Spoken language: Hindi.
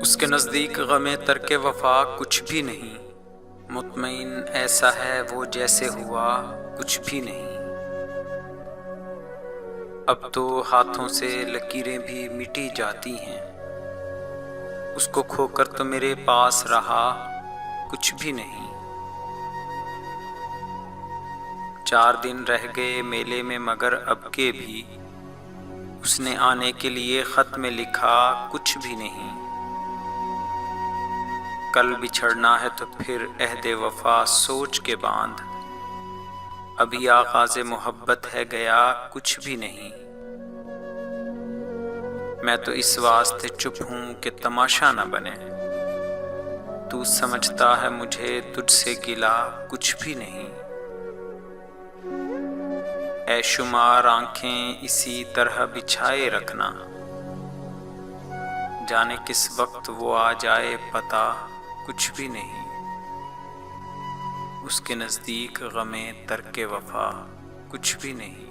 उसके नज़दीक गमे तर्के वफा कुछ भी नहीं। मुतमईन ऐसा है वो जैसे हुआ कुछ भी नहीं। अब तो हाथों से लकीरें भी मिटी जाती हैं। उसको खोकर तो मेरे पास रहा कुछ भी नहीं। 4 दिन रह गए मेले में मगर अब के भी उसने आने के लिए खत में लिखा कुछ भी नहीं। कल बिछड़ना है तो फिर अहदे वफा सोच के बांध। अभी आगाज़े मोहब्बत है गया कुछ भी नहीं। मैं तो इस वास्ते चुप हूँ कि तमाशा न बने। तू समझता है मुझे तुझसे गिला कुछ भी नहीं। ऐ शुमार आंखें इसी तरह बिछाए रखना। जाने किस वक्त वो आ जाए पता कुछ भी नहीं। उसके नज़दीक गमे तर्के वफा कुछ भी नहीं।